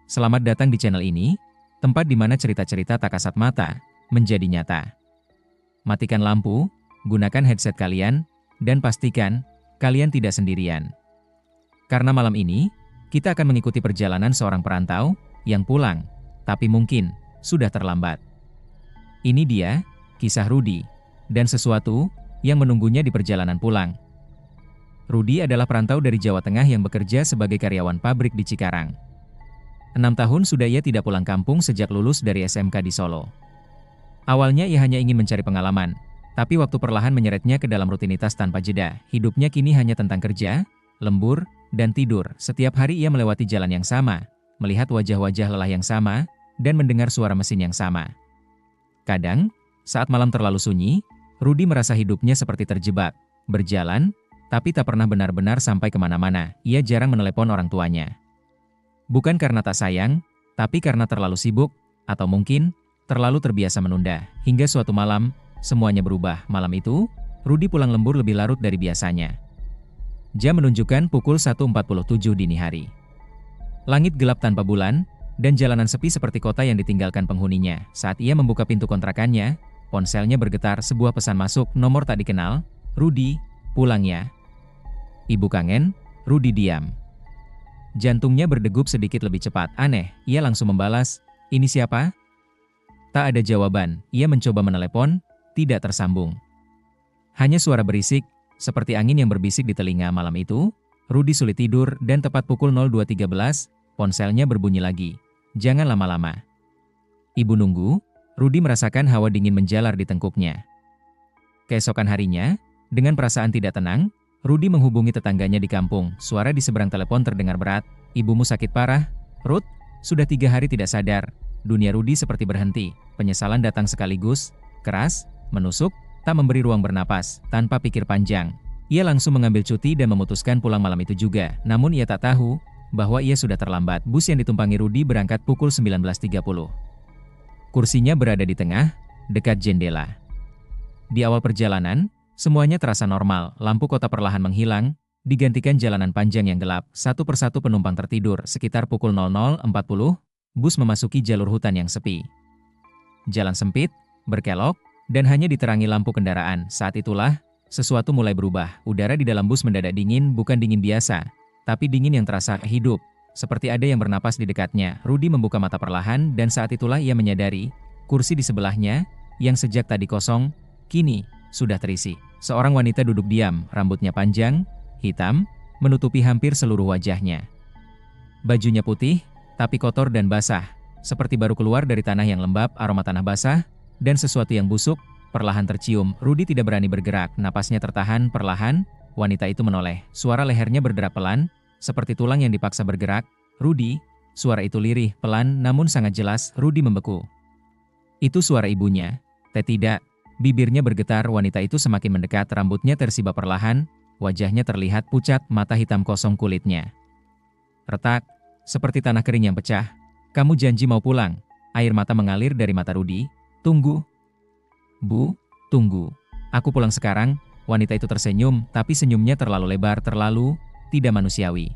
Selamat datang di channel ini, tempat di mana cerita-cerita tak kasat mata menjadi nyata. Matikan lampu, gunakan headset kalian, dan pastikan kalian tidak sendirian. Karena malam ini, kita akan mengikuti perjalanan seorang perantau yang pulang, tapi mungkin sudah terlambat. Ini dia, kisah Rudy, dan sesuatu yang menunggunya di perjalanan pulang. Rudy adalah perantau dari Jawa Tengah yang bekerja sebagai karyawan pabrik di Cikarang. 6 tahun sudah ia tidak pulang kampung sejak lulus dari SMK di Solo. Awalnya ia hanya ingin mencari pengalaman, tapi waktu perlahan menyeretnya ke dalam rutinitas tanpa jeda. Hidupnya kini hanya tentang kerja, lembur, dan tidur. Setiap hari ia melewati jalan yang sama, melihat wajah-wajah lelah yang sama, dan mendengar suara mesin yang sama. Kadang, saat malam terlalu sunyi, Rudy merasa hidupnya seperti terjebak, berjalan, tapi tak pernah benar-benar sampai kemana-mana. Ia jarang menelepon orang tuanya. Bukan karena tak sayang, tapi karena terlalu sibuk, atau mungkin terlalu terbiasa menunda. Hingga suatu malam, semuanya berubah. Malam itu, Rudy pulang lembur lebih larut dari biasanya. Jam menunjukkan pukul 1.47 dini hari. Langit gelap tanpa bulan, dan jalanan sepi seperti kota yang ditinggalkan penghuninya. Saat ia membuka pintu kontrakannya, ponselnya bergetar. Sebuah pesan masuk, nomor tak dikenal. "Rudy, pulang ya. Ibu kangen." Rudy diam. Jantungnya berdegup sedikit lebih cepat. Aneh, ia langsung membalas, "Ini siapa?" Tak ada jawaban. Ia mencoba menelepon, tidak tersambung. Hanya suara berisik, seperti angin yang berbisik di telinga. Malam itu, Rudy sulit tidur dan tepat pukul 02.13, ponselnya berbunyi lagi. "Jangan lama-lama." Ibu nunggu. Rudy merasakan hawa dingin menjalar di tengkuknya. Keesokan harinya, dengan perasaan tidak tenang, Rudy menghubungi tetangganya di kampung. Suara di seberang telepon terdengar berat. "Ibumu sakit parah, Ruth? Sudah 3 hari tidak sadar." Dunia Rudy seperti berhenti. Penyesalan datang sekaligus, keras, menusuk, tak memberi ruang bernapas. Tanpa pikir panjang, ia langsung mengambil cuti dan memutuskan pulang malam itu juga. Namun ia tak tahu bahwa ia sudah terlambat. Bus yang ditumpangi Rudy berangkat pukul 19.30. Kursinya berada di tengah, dekat jendela. Di awal perjalanan, semuanya terasa normal. Lampu kota perlahan menghilang, digantikan jalanan panjang yang gelap. Satu persatu penumpang tertidur. Sekitar pukul 00.40, bus memasuki jalur hutan yang sepi. Jalan sempit, berkelok, dan hanya diterangi lampu kendaraan. Saat itulah, sesuatu mulai berubah. Udara di dalam bus mendadak dingin, bukan dingin biasa, tapi dingin yang terasa hidup, seperti ada yang bernapas di dekatnya. Rudy membuka mata perlahan, dan saat itulah ia menyadari, kursi di sebelahnya, yang sejak tadi kosong, kini sudah terisi. Seorang wanita duduk diam, rambutnya panjang, hitam, menutupi hampir seluruh wajahnya. Bajunya putih, tapi kotor dan basah, seperti baru keluar dari tanah yang lembab. Aroma tanah basah, dan sesuatu yang busuk, perlahan tercium. Rudy tidak berani bergerak, napasnya tertahan. Perlahan, wanita itu menoleh. Suara lehernya berderak pelan, seperti tulang yang dipaksa bergerak. "Rudy." Suara itu lirih, pelan, namun sangat jelas. Rudy membeku. Itu suara ibunya. Tidak. Bibirnya bergetar. Wanita itu semakin mendekat. Rambutnya tersibak perlahan, wajahnya terlihat pucat, mata hitam kosong kulitnya. Retak, seperti tanah kering yang pecah. "Kamu janji mau pulang?" Air mata mengalir dari mata Rudy. "Tunggu. Bu, tunggu. Aku pulang sekarang." Wanita itu tersenyum, tapi senyumnya terlalu lebar, terlalu tidak manusiawi.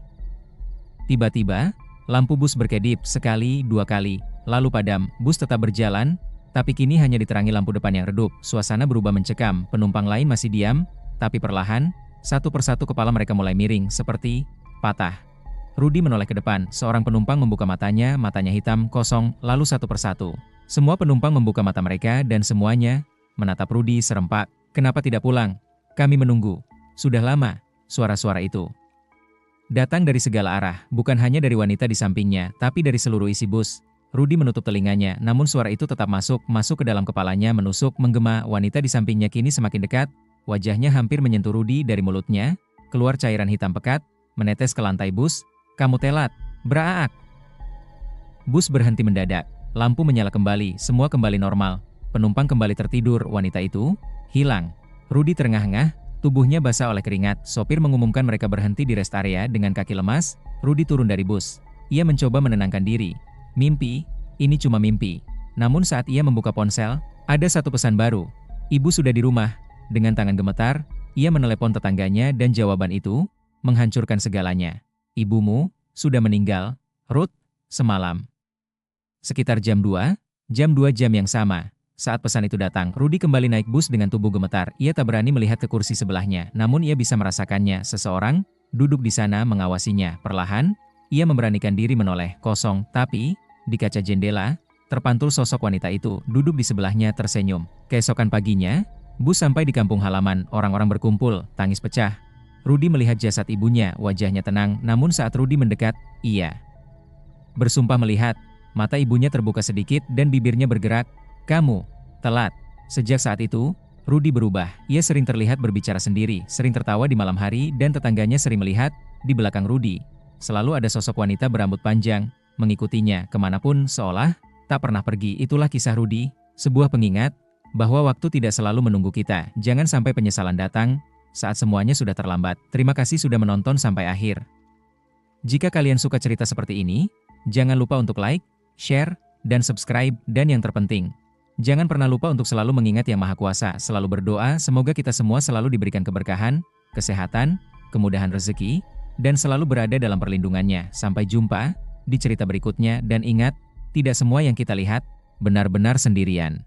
Tiba-tiba, lampu bus berkedip, sekali, 2 kali, lalu padam. Bus tetap berjalan, tapi kini hanya diterangi lampu depan yang redup. Suasana berubah mencekam. Penumpang lain masih diam, tapi perlahan, satu persatu kepala mereka mulai miring, seperti patah. Rudy menoleh ke depan. Seorang penumpang membuka matanya, matanya hitam, kosong, lalu satu persatu. Semua penumpang membuka mata mereka dan semuanya menatap Rudy serempak. "Kenapa tidak pulang? Kami menunggu. Sudah lama." Suara-suara itu datang dari segala arah, bukan hanya dari wanita di sampingnya, tapi dari seluruh isi bus. Rudy menutup telinganya, namun suara itu tetap masuk ke dalam kepalanya, menusuk, menggema. Wanita di sampingnya kini semakin dekat, wajahnya hampir menyentuh Rudy. Dari mulutnya keluar cairan hitam pekat, menetes ke lantai bus. "Kamu telat, Braak." Bus berhenti mendadak, lampu menyala kembali, semua kembali normal. Penumpang kembali tertidur. Wanita itu hilang. Rudy terengah-engah, tubuhnya basah oleh keringat. Sopir mengumumkan mereka berhenti di rest area. Dengan kaki lemas, Rudy turun dari bus. Ia mencoba menenangkan diri. Mimpi, ini cuma mimpi. Namun saat ia membuka ponsel, ada satu pesan baru. "Ibu sudah di rumah." Dengan tangan gemetar, ia menelepon tetangganya dan jawaban itu menghancurkan segalanya. "Ibumu sudah meninggal, Ruth." semalam. Sekitar jam 2 jam yang sama. Saat pesan itu datang, Rudy kembali naik bus dengan tubuh gemetar. Ia tak berani melihat ke kursi sebelahnya, namun ia bisa merasakannya. Seseorang duduk di sana mengawasinya. Perlahan, ia memberanikan diri menoleh. Kosong, tapi di kaca jendela, terpantul sosok wanita itu, duduk di sebelahnya tersenyum. Keesokan paginya, bus sampai di kampung halaman, orang-orang berkumpul, tangis pecah. Rudy melihat jasad ibunya, wajahnya tenang, namun saat Rudy mendekat, ia bersumpah melihat. Mata ibunya terbuka sedikit dan bibirnya bergerak. Kamu telat. Sejak saat itu, Rudy berubah. Ia sering terlihat berbicara sendiri, sering tertawa di malam hari dan tetangganya sering melihat, di belakang Rudy selalu ada sosok wanita berambut panjang, mengikutinya kemanapun seolah tak pernah pergi. Itulah kisah Rudy, sebuah pengingat bahwa waktu tidak selalu menunggu kita. Jangan sampai penyesalan datang saat semuanya sudah terlambat. Terima kasih sudah menonton sampai akhir. Jika kalian suka cerita seperti ini, jangan lupa untuk like, share, dan subscribe. Dan yang terpenting, jangan pernah lupa untuk selalu mengingat Yang Maha Kuasa. Selalu berdoa semoga kita semua selalu diberikan keberkahan, kesehatan, kemudahan rezeki, dan selalu berada dalam perlindungannya. Sampai jumpa di cerita berikutnya, dan ingat, tidak semua yang kita lihat benar-benar sendirian.